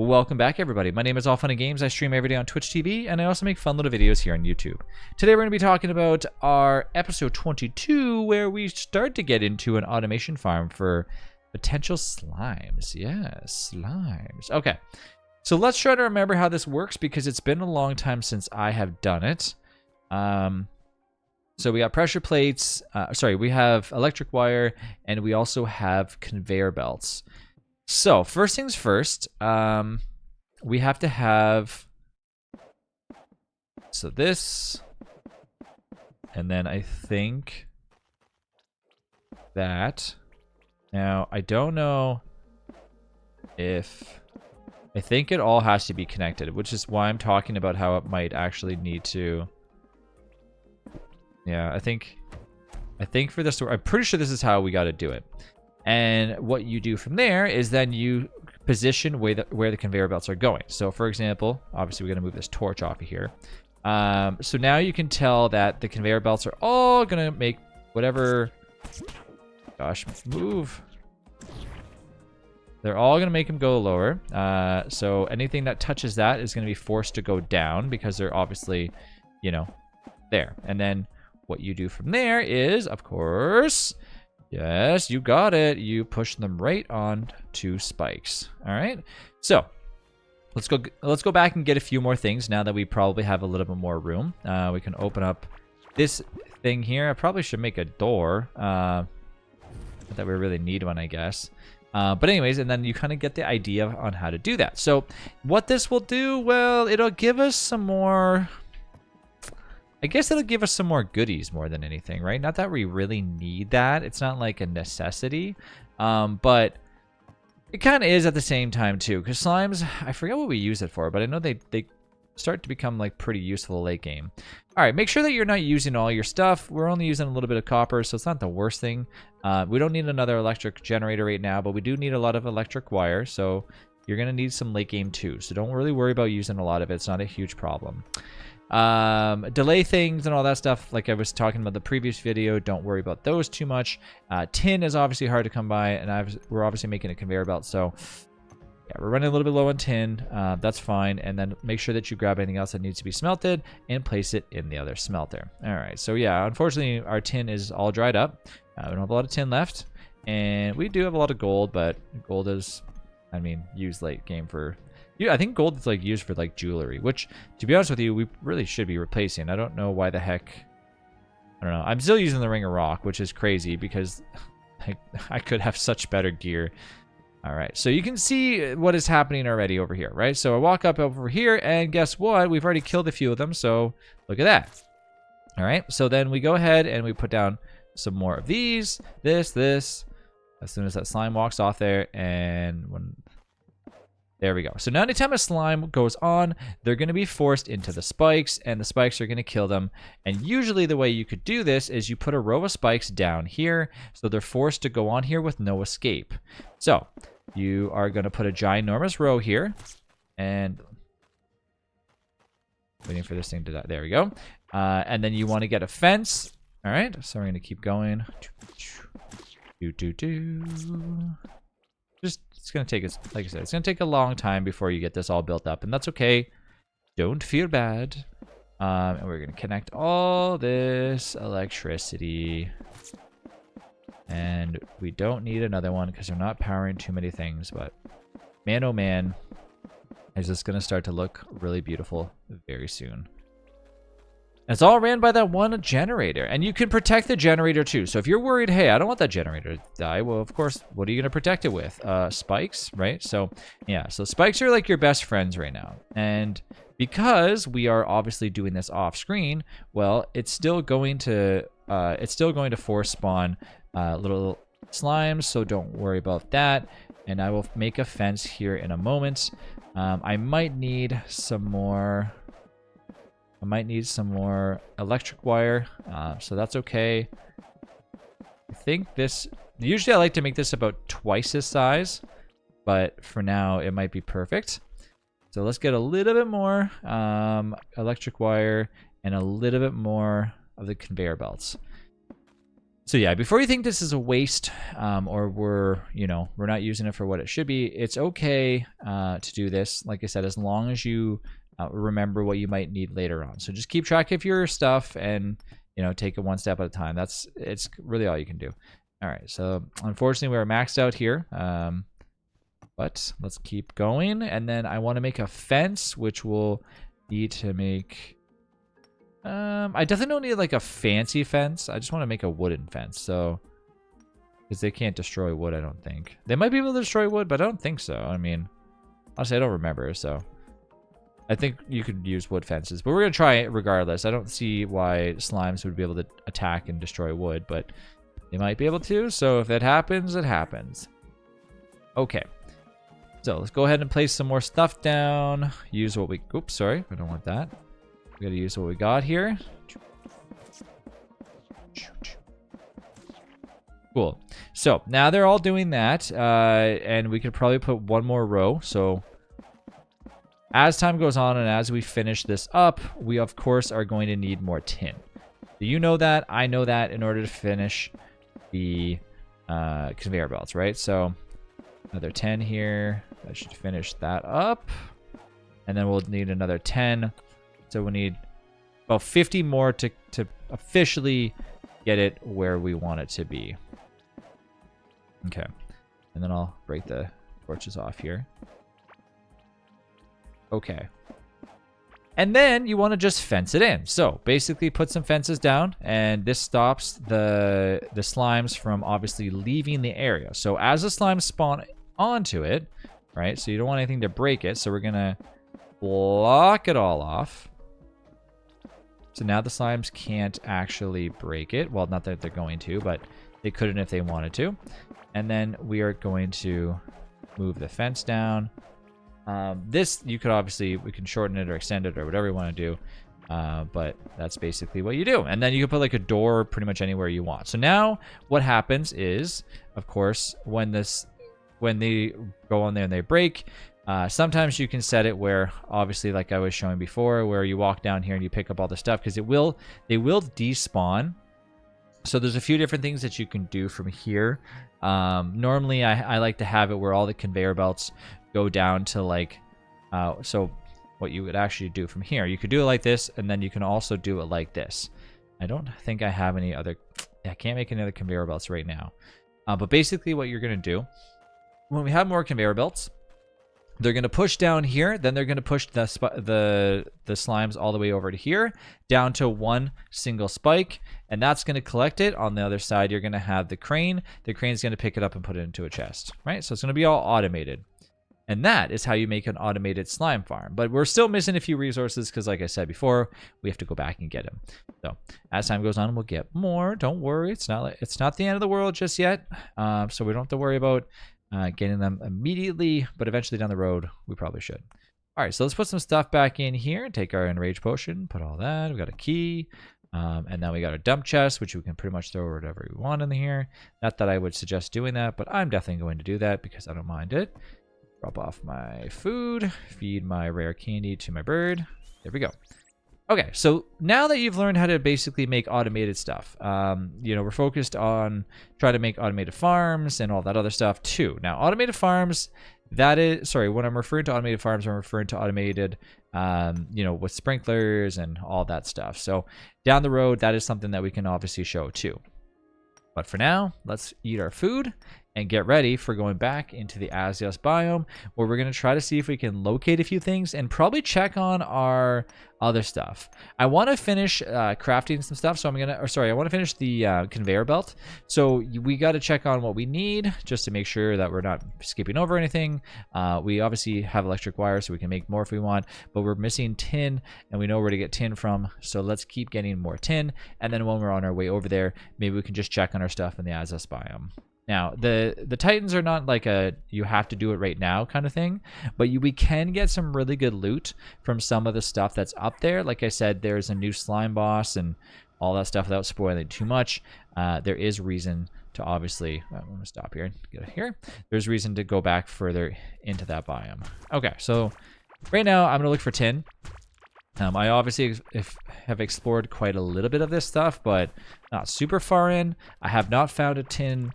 Welcome back, everybody. My name is All Fun and Games. I stream every day on Twitch TV, and I also make fun little videos here on YouTube. Today, we're going to be talking about our episode 22, where we start to get into an automation farm for potential slimes. Yes, slimes. Okay, so let's try to remember how this works because it's been a long time since I have done it. So we got pressure plates. We have electric wire, and we also have conveyor belts. So first things first, we have to have, so this, and then I think that, now I don't know if, I think it all has to be connected, which is why I'm talking about how it might actually need to, yeah, I think for this, I'm pretty sure this is how we got to do it. And what you do from there is then you position where the conveyor belts are going. So for example, obviously we're going to move this torch off of here. So now you can tell that the conveyor belts are all going to make whatever, gosh, move. They're all going to make them go lower. So anything that touches that is going to be forced to go down because they're obviously, you know, there. And then what you do from there is, of course, yes, you got it. You push them right on to spikes. All right. So let's go back and get a few more things now that we probably have a little bit more room. We can open up this thing here. I probably should make a door. Not that we really need one, I guess. But anyways, and then you kind of get the idea on how to do that. So what this will do, well, it'll give us some more, I guess it'll give us some more goodies more than anything, right? Not that we really need that. It's not like a necessity, but it kind of is at the same time too. Because slimes, I forget what we use it for, but I know they start to become like pretty useful late game. All right, make sure that you're not using all your stuff. We're only using a little bit of copper, so it's not the worst thing. We don't need another electric generator right now, but we do need a lot of electric wire, so you're gonna need some late game too. So don't really worry about using a lot of it. It's not a huge problem. Delay things and all that stuff, like I was talking about the previous video, don't worry about those too much. Tin is obviously hard to come by, and we're obviously making a conveyor belt, so yeah, we're running a little bit low on tin. That's fine. And then make sure that you grab anything else that needs to be smelted and place it in the other smelter. All right, so yeah, unfortunately our tin is all dried up. We don't have a lot of tin left, and we do have a lot of gold, but gold is, I mean, used late game for, yeah, I think gold is like used for like jewelry, which, to be honest with you, we really should be replacing. I don't know why the heck. I don't know. I'm still using the ring of rock, which is crazy because I could have such better gear. All right, so you can see what is happening already over here, right? So I walk up over here, and guess what? We've already killed a few of them, so look at that. All right, so then we go ahead and we put down some more of these, this. As soon as that slime walks off there, and when... there we go. So now anytime a slime goes on, they're going to be forced into the spikes, and the spikes are going to kill them. And usually the way you could do this is you put a row of spikes down here, so they're forced to go on here with no escape. So you are going to put a ginormous row here, and waiting for this thing to die. There we go. And then you want to get a fence. All right, so we're going to keep going. It's going to take us, like I said, it's going to take a long time before you get this all built up, and that's okay. Don't feel bad. And we're going to connect all this electricity. And we don't need another one because we're not powering too many things, but man, oh man, is this going to start to look really beautiful very soon. It's all ran by that one generator, and you can protect the generator too. So if you're worried, hey, I don't want that generator to die, well, of course, what are you going to protect it with? Spikes, right? So yeah, so spikes are like your best friends right now. And because we are obviously doing this off screen, well, it's still going to force spawn little slimes, so don't worry about that. And I will make a fence here in a moment. I might need some more electric wire, so that's okay. I think this, usually I like to make this about twice this size, but for now it might be perfect. So let's get a little bit more electric wire and a little bit more of the conveyor belts. So yeah, before you think this is a waste, or we're not using it for what it should be, it's okay to do this. Like I said, as long as you remember what you might need later on. So just keep track of your stuff and take it one step at a time. It's really all you can do. All right. So unfortunately, we're maxed out here, but let's keep going. And then I want to make a fence, which will need to make. I definitely don't need like a fancy fence. I just want to make a wooden fence. So, because they can't destroy wood, I don't think. They might be able to destroy wood, but I don't think so. I mean, honestly, I don't remember. So, I think you could use wood fences, but we're gonna try it regardless. I don't see why slimes would be able to attack and destroy wood, but they might be able to. So, if that happens, it happens. Okay. So let's go ahead and place some more stuff down. Use what we. Oops, sorry, I don't want that. We gotta use what we got here. Cool. So now they're all doing that, and we could probably put one more row. So as time goes on and as we finish this up, we of course are going to need more tin. Do you know that? I know that in order to finish the conveyor belts, right? So another 10 here. That should finish that up. And then we'll need another 10. So we need about 50 more to officially get it where we want it to be. Okay. And then I'll break the torches off here. Okay. And then you want to just fence it in. So basically put some fences down, and this stops the slimes from obviously leaving the area. So as the slimes spawn onto it, right? So you don't want anything to break it. So we're going to block it all off. So now the slimes can't actually break it. Well, not that they're going to, but they couldn't if they wanted to. And then we are going to move the fence down. This, you could obviously, we can shorten it or extend it or whatever you want to do. But that's basically what you do. And then you can put like a door pretty much anywhere you want. So now what happens is, of course, when they go on there and they break, sometimes you can set it where, obviously, like I was showing before, where you walk down here and you pick up all the stuff, because they will despawn. So there's a few different things that you can do from here. Normally, I like to have it where all the conveyor belts go down to like, so what you would actually do from here, you could do it like this, and then you can also do it like this. I don't think I have any other, I can't make any other conveyor belts right now. But basically what you're going to do, when we have more conveyor belts, they're going to push down here, then they're going to push the slimes all the way over to here, down to one single spike, and that's going to collect it. On the other side, you're going to have the crane. The crane's going to pick it up and put it into a chest, right? So it's going to be all automated. And that is how you make an automated slime farm. But we're still missing a few resources because, like I said before, we have to go back and get them. So as time goes on, we'll get more. Don't worry. It's not the end of the world just yet. So we don't have to worry about getting them immediately. But eventually down the road, we probably should. All right, so let's put some stuff back in here. Take our enrage potion. Put all that. We've got a key. And then we got our dump chest, which we can pretty much throw whatever we want in here. Not that I would suggest doing that, but I'm definitely going to do that because I don't mind it. Drop off my food, feed my rare candy to my bird. There we go. Okay, so now that you've learned how to basically make automated stuff, we're focused on trying to make automated farms and all that other stuff too. Now, automated farms, that is, sorry, when I'm referring to automated farms, I'm referring to automated, with sprinklers and all that stuff. So down the road, that is something that we can obviously show too. But for now, let's eat our food and get ready for going back into the Azios biome, where we're going to try to see if we can locate a few things and probably check on our other stuff. I want to finish crafting some stuff, so I want to finish the conveyor belt. So we got to check on what we need just to make sure that we're not skipping over anything. We obviously have electric wire, so we can make more if we want, but we're missing tin, and we know where to get tin from, so let's keep getting more tin, and then when we're on our way over there, maybe we can just check on our stuff in the Azios biome. Now, the Titans are not like a you have to do it right now kind of thing, but we can get some really good loot from some of the stuff that's up there. Like I said, there's a new slime boss and all that stuff without spoiling too much. There is reason to obviously, I'm going to stop here and get it here. There's reason to go back further into that biome. Okay, so right now I'm going to look for tin. I obviously have explored quite a little bit of this stuff, but not super far in. I have not found a tin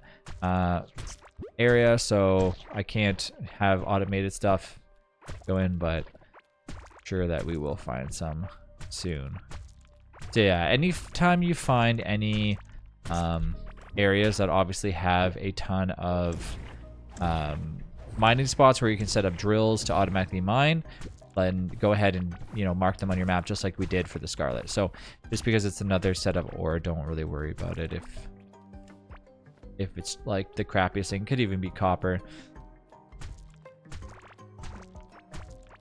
area, so I can't have automated stuff go in, but sure that we will find some soon. So yeah, anytime you find any areas that obviously have a ton of mining spots where you can set up drills to automatically mine, then go ahead and, you know, mark them on your map just like we did for the Scarlet. So just because it's another set of ore, don't really worry about it if it's like the crappiest thing. Could even be copper.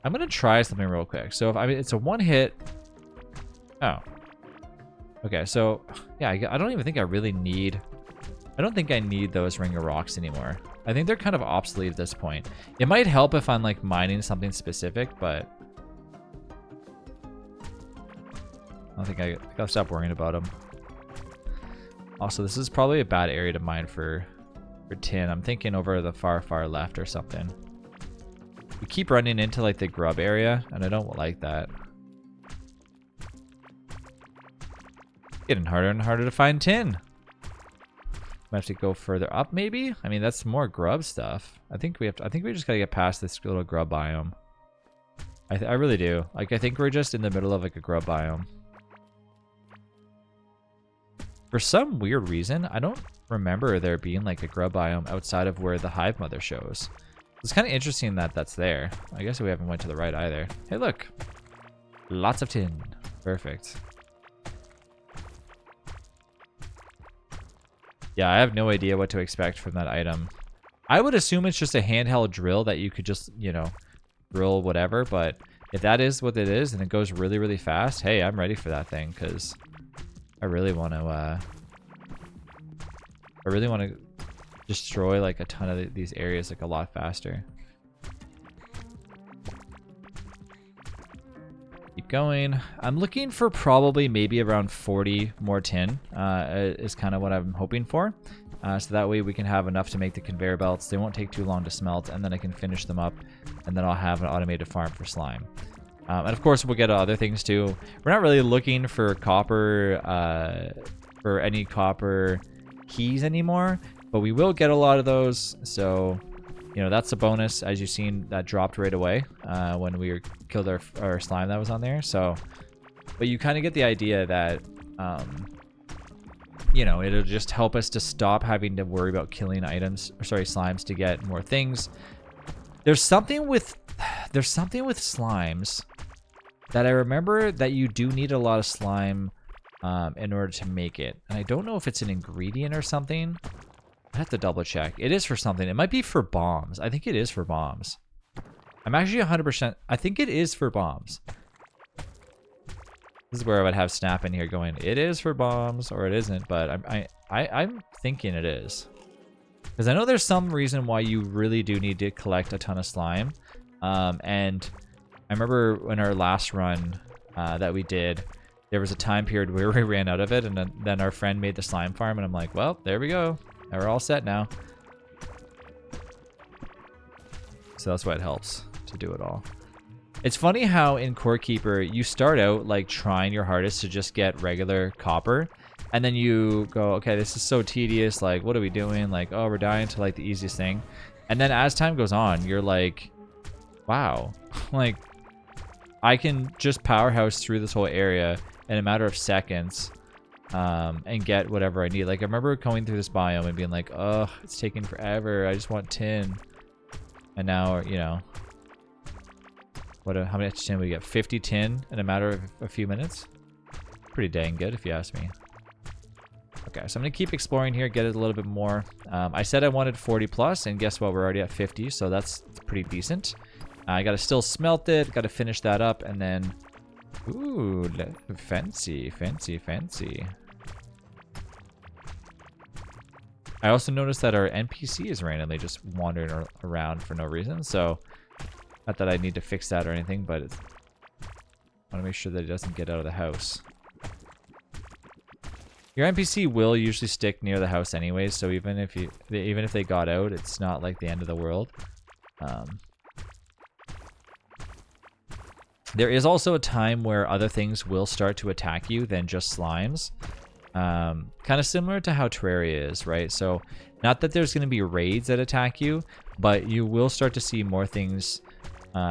I'm gonna try something real quick. So if it's a one hit. Oh. Okay, so yeah, I don't even think I really need. I don't think I need those ring of rocks anymore. I think they're kind of obsolete at this point. It might help if I'm like mining something specific, but I don't think I gotta stop worrying about them. Also, this is probably a bad area to mine for tin. I'm thinking over the far left or something. We keep running into like the grub area, and I don't like that. Getting harder and harder to find tin. Might have to go further up, maybe. I mean, that's more grub stuff. I think we just gotta get past this little grub biome. I really do. Like, I think we're just in the middle of like a grub biome. For some weird reason, I don't remember there being like a grub biome outside of where the hive mother shows. It's kind of interesting that that's there. I guess we haven't went to the right either. Hey, look. Lots of tin. Perfect. Yeah, I have no idea what to expect from that item. I would assume it's just a handheld drill that you could just, you know, drill whatever. But if that is what it is and it goes really, really fast, hey, I'm ready for that thing because I really want to destroy like a ton of these areas like a lot faster. Keep going. I'm looking for probably maybe around 40 more tin is kind of what I'm hoping for. So that way we can have enough to make the conveyor belts. They won't take too long to smelt, and then I can finish them up, and then I'll have an automated farm for slime. And of course, we'll get other things too. We're not really looking for copper, for any copper keys anymore, but we will get a lot of those. So, you know, that's a bonus. As you've seen, that dropped right away when we killed our slime that was on there. So, but you kind of get the idea that, you know, it'll just help us to stop having to worry about killing slimes to get more things. There's something with slimes that I remember that you do need a lot of slime in order to make it. And I don't know if it's an ingredient or something. I have to double check. It is for something. It might be for bombs. I think it is for bombs. I'm actually 100%. I think it is for bombs. This is where I would have Snap in here going, it is for bombs or it isn't, but I'm thinking it is. Because I know there's some reason why you really do need to collect a ton of slime. And I remember when our last run that we did, there was a time period where we ran out of it, and then our friend made the slime farm, and I'm like, well, there we go. Now we're all set now. So that's why it helps to do it all. It's funny how in Core Keeper, you start out like trying your hardest to just get regular copper. And then you go, okay, this is so tedious. Like, what are we doing? Like, oh, we're dying to like the easiest thing. And then as time goes on, you're like, wow, like I can just powerhouse through this whole area in a matter of seconds and get whatever I need. Like, I remember going through this biome and being like, oh, it's taking forever. I just want tin. And now, you know, how much tin we get? 50 tin in a matter of a few minutes. Pretty dang good, if you ask me. Okay, so I'm gonna keep exploring here, get it a little bit more. I said I wanted 40 plus, and guess what? We're already at 50, so that's pretty decent. I gotta still smelt it, gotta finish that up, and then, ooh, fancy, fancy, fancy. I also noticed that our NPC is randomly just wandering around for no reason, so not that I need to fix that or anything, but I want to make sure that it doesn't get out of the house. Your NPC will usually stick near the house anyways, so even if they got out, it's not like the end of the world. There is also a time where other things will start to attack you than just slimes. Kind of similar to how Terraria is, right? So not that there's going to be raids that attack you, but you will start to see more things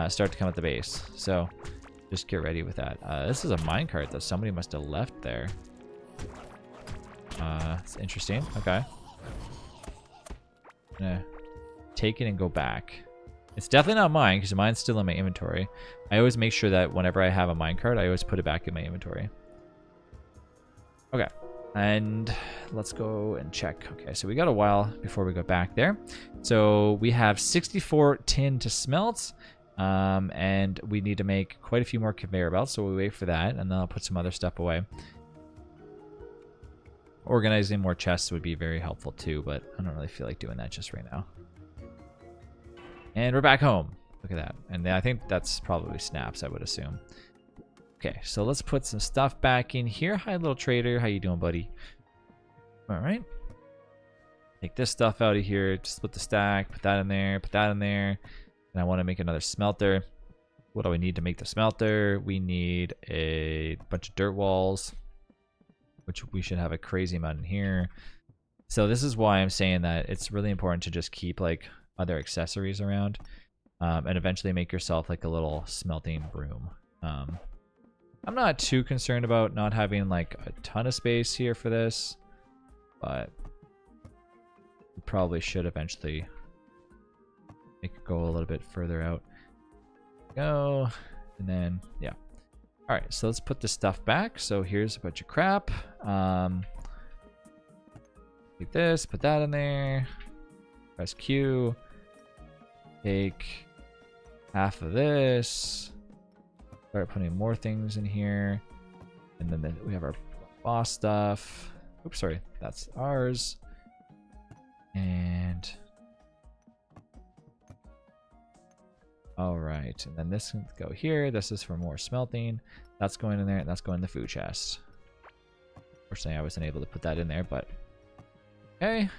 start to come at the base. So just get ready with that. This is a minecart that somebody must have left there. It's interesting. Okay. I'm gonna take it and go back. It's definitely not mine because mine's still in my inventory. I always make sure that whenever I have a minecart, I always put it back in my inventory. Okay. And let's go and check. Okay, so we got a while before we go back there. So we have 64 tin to smelt. And we need to make quite a few more conveyor belts, so we'll wait for that, and then I'll put some other stuff away. Organizing more chests would be very helpful too, but I don't really feel like doing that just right now. And we're back home. Look at that. And I think that's probably snaps, I would assume. Okay, so let's put some stuff back in here. Hi, little trader. How you doing, buddy? All right. Take this stuff out of here. Just split the stack. Put that in there. Put that in there. And I want to make another smelter. What do we need to make the smelter? We need a bunch of dirt walls, which we should have a crazy amount in here. So this is why I'm saying that it's really important to just keep like other accessories around, and eventually make yourself like a little smelting room. I'm not too concerned about not having like a ton of space here for this, but we probably should eventually make it go a little bit further out. Go, and then yeah. All right, so let's put this stuff back. So here's a bunch of crap. Take this, put that in there. Press Q. Take half of this. Start putting more things in here. And then we have our boss stuff. Oops, sorry. That's ours. And all right. And then this can go here. This is for more smelting. That's going in there. And that's going in the food chest. Unfortunately, I wasn't able to put that in there, but okay.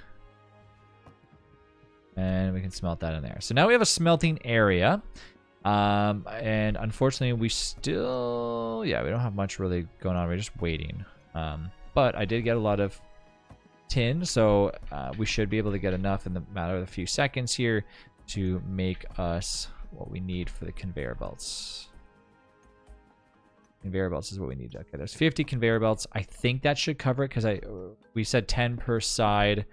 And we can smelt that in there. So now we have a smelting area. And unfortunately, we still, yeah, we don't have much really going on. We're just waiting. But I did get a lot of tin, so we should be able to get enough in the matter of a few seconds here to make us what we need for the conveyor belts. Conveyor belts is what we need. Okay, there's 50 conveyor belts. I think that should cover it because we said 10 per side,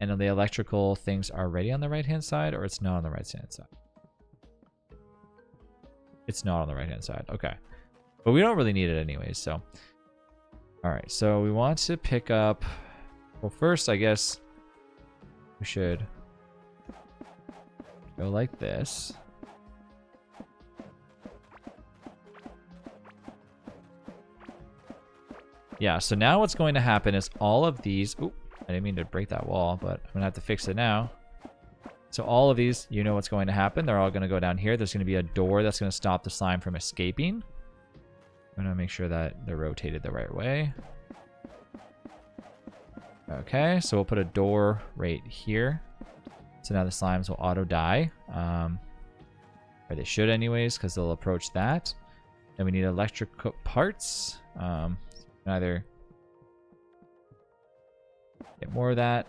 and then the electrical things are already on the right-hand side, or it's not on the right-hand side. It's not on the right-hand side. Okay. But we don't really need it anyways, so. All right, so we want to pick up, well, first, I guess we should go like this. Yeah, so now what's going to happen is all of these, oop, I didn't mean to break that wall, but I'm gonna have to fix it now. So all of these, you know what's going to happen. They're all going to go down here. There's going to be a door that's going to stop the slime from escaping. I'm going to make sure that they're rotated the right way. Okay, so we'll put a door right here. So now the slimes will auto die. Or they should anyways, because they'll approach that. Then we need electric parts. Either get more of that.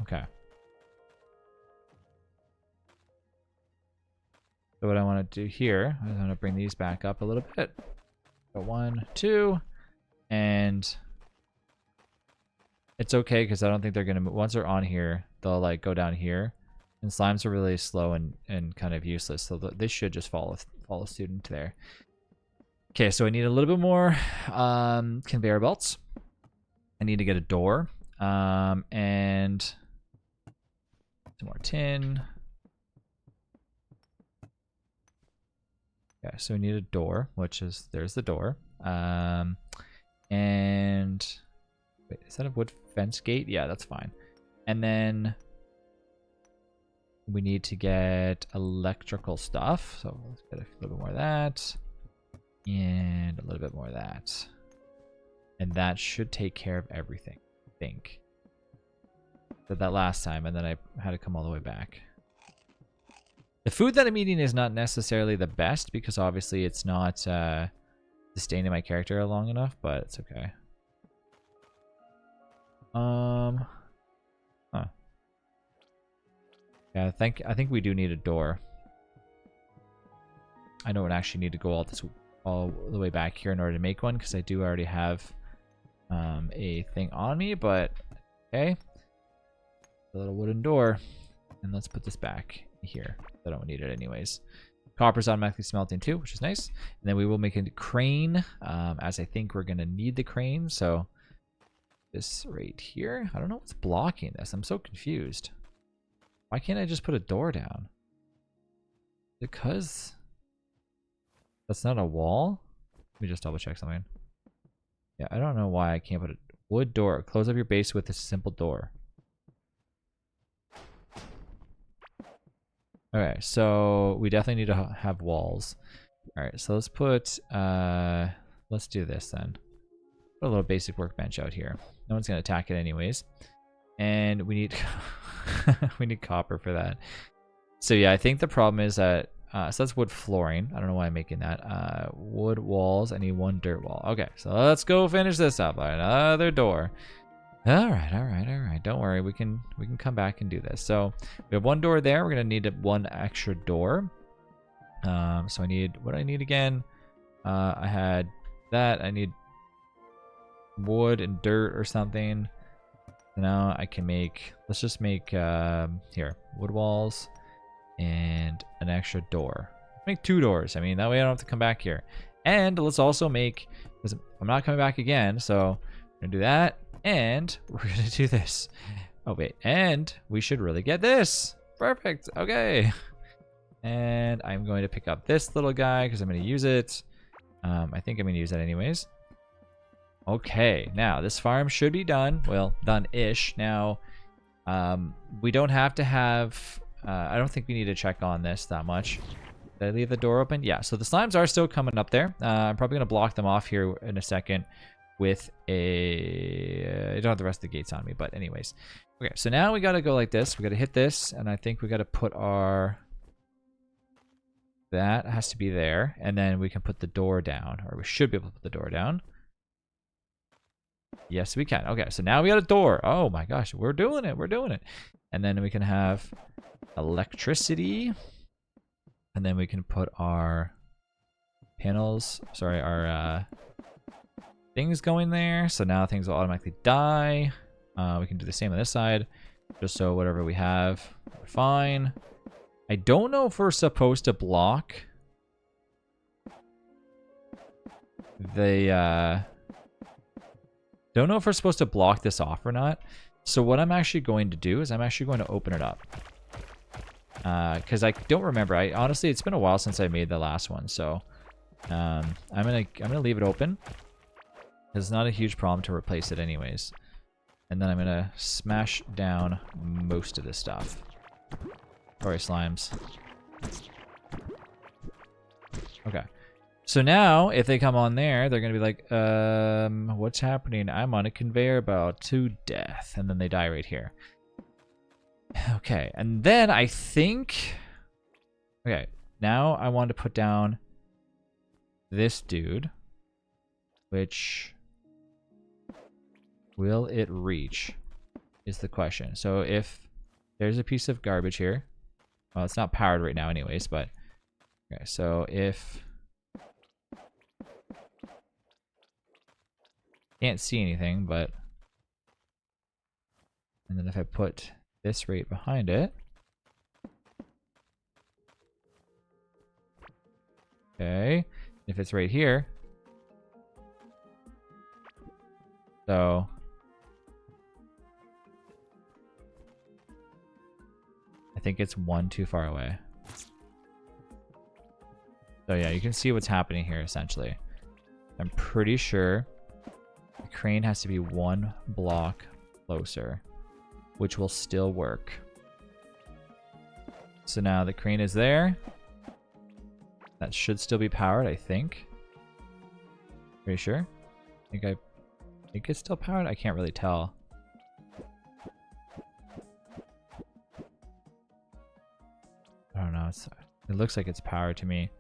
Okay. So what I want to do here, I'm going to bring these back up a little bit. So 1, 2, and it's okay because I don't think they're going to move. Once they're on here, they'll like go down here. And slimes are really slow and kind of useless, so they should just follow suit into there. Okay, so I need a little bit more conveyor belts. I need to get a door. And some more tin. Okay, so we need a door, which is, there's the door. And wait, is that a wood fence gate? Yeah, that's fine. And then we need to get electrical stuff. So let's get a little bit more of that. And a little bit more of that. And that should take care of everything, I think. Did that last time, and then I had to come all the way back. The food that I'm eating is not necessarily the best because obviously it's not sustaining my character long enough, but it's okay. Huh. Yeah, I think we do need a door. I don't actually need to go all the way back here in order to make one because I do already have a thing on me, but okay. A little wooden door. And let's put this back here. I don't need it anyways. Copper's automatically smelting too, which is nice. And then we will make a crane, as I think we're going to need the crane. So this right here. I don't know what's blocking this. I'm so confused. Why can't I just put a door down? Because that's not a wall? Let me just double check something. Yeah, I don't know why I can't put a wood door. Close up your base with a simple door. Okay, so we definitely need to have walls. All right, so let's put, let's do this then. Put a little basic workbench out here. No one's gonna attack it anyways. And we need, we need copper for that. So yeah, I think the problem is that, so that's wood flooring. I don't know why I'm making that. Wood walls, I need one dirt wall. Okay, so let's go finish this up. Another door. All right. Don't worry, we can come back and do this. So we have one door there. We're gonna need one extra door. So I need what do I need again? I had that. I need wood and dirt or something. So now I can make. Let's just make here wood walls and an extra door. Make 2 doors. I mean that way I don't have to come back here. And let's also make. Because I'm not coming back again, so we're gonna do that. And we're going to do this. Oh, wait. And we should really get this. Perfect. Okay. And I'm going to pick up this little guy because I'm going to use it. I think I'm going to use that anyways. Okay. Now, this farm should be done. Well, done-ish. Now, we don't have to have... I don't think we need to check on this that much. Did I leave the door open? Yeah. So the slimes are still coming up there. I'm probably going to block them off here in a second. With a I don't have the rest of the gates on me, but anyways. Okay, so now we gotta go like this. We gotta hit this, and I think we gotta put our that has to be there, and then we can put the door down, or we should be able to put the door down. Yes, we can. Okay, so now we got a door. Oh my gosh, we're doing it. And then we can have electricity, and then we can put our panels. Sorry, our things going there, so now things will automatically die. We can do the same on this side, just so whatever we have, we're fine. I don't know if we're supposed to block the don't know if we're supposed to block this off or not. So what I'm actually going to do is I'm actually going to open it up because I don't remember. I honestly, it's been a while since I made the last one, so I'm gonna leave it open. It's not a huge problem to replace it anyways. And then I'm going to smash down most of this stuff. Sorry, slimes. Okay. So now, if they come on there, they're going to be like, what's happening? I'm on a conveyor belt to death. And then they die right here. Okay. And then I think... Okay. Now I want to put down this dude. Which... Will it reach? Is the question. So if there's a piece of garbage here. Well, it's not powered right now anyways, but... Okay, so if... Can't see anything, but... And then if I put this right behind it... Okay. If it's right here... So... I think it's one too far away. So yeah, you can see what's happening here essentially. I'm pretty sure the crane has to be 1 block closer, which will still work. So now the crane is there. That should still be powered, I think. Pretty sure. I think it's still powered. I can't really tell. I don't know. now. It looks like it's powered to me.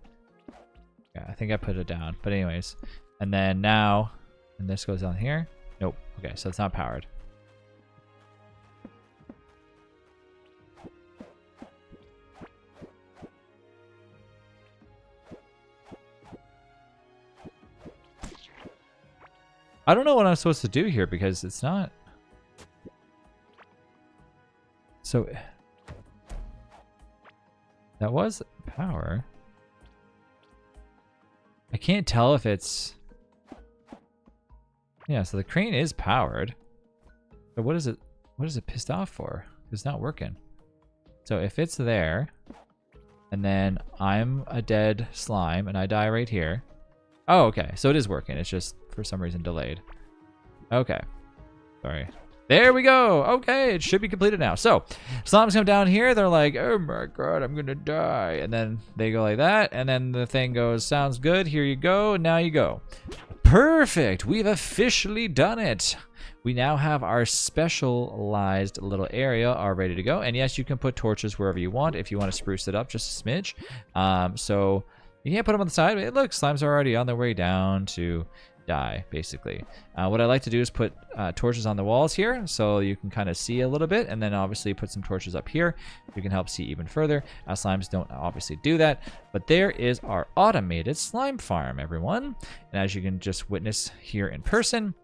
Yeah, I think I put it down. But anyways, and then now, and this goes on here. Nope. Okay, so it's not powered. I don't know what I'm supposed to do here because it's not. So that was power. I can't tell if it's. Yeah, so the crane is powered. But what is it? What is it pissed off for? It's not working. So if it's there, and then I'm a dead slime and I die right here. Oh, okay. So it is working. It's just for some reason delayed. Okay. Sorry. There we go. Okay, it should be completed now. So slimes come down here. They're like, oh my god, I'm gonna die. And then they go like that. And then the thing goes, sounds good. Here you go. Now you go. Perfect. We've officially done it. We now have our specialized little area all ready to go. And yes, you can put torches wherever you want if you want to spruce it up just a smidge. So you can't put them on the side. But look, slimes are already on their way down to die, basically. What I like to do is put torches on the walls here so you can kind of see a little bit, and then obviously put some torches up here. You can help see even further. Slimes don't obviously do that, but there is our automated slime farm, everyone. And as you can just witness here in person,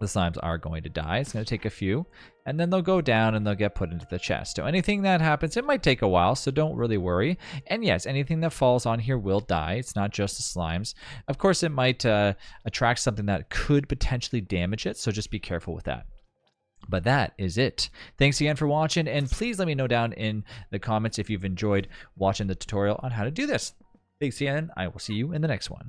the slimes are going to die. It's going to take a few, and then they'll go down and they'll get put into the chest. So anything that happens, it might take a while, so don't really worry. And yes, anything that falls on here will die. It's not just the slimes. Of course, it might attract something that could potentially damage it, so just be careful with that. But that is it. Thanks again for watching, and please let me know down in the comments if you've enjoyed watching the tutorial on how to do this. Thanks again. I will see you in the next one.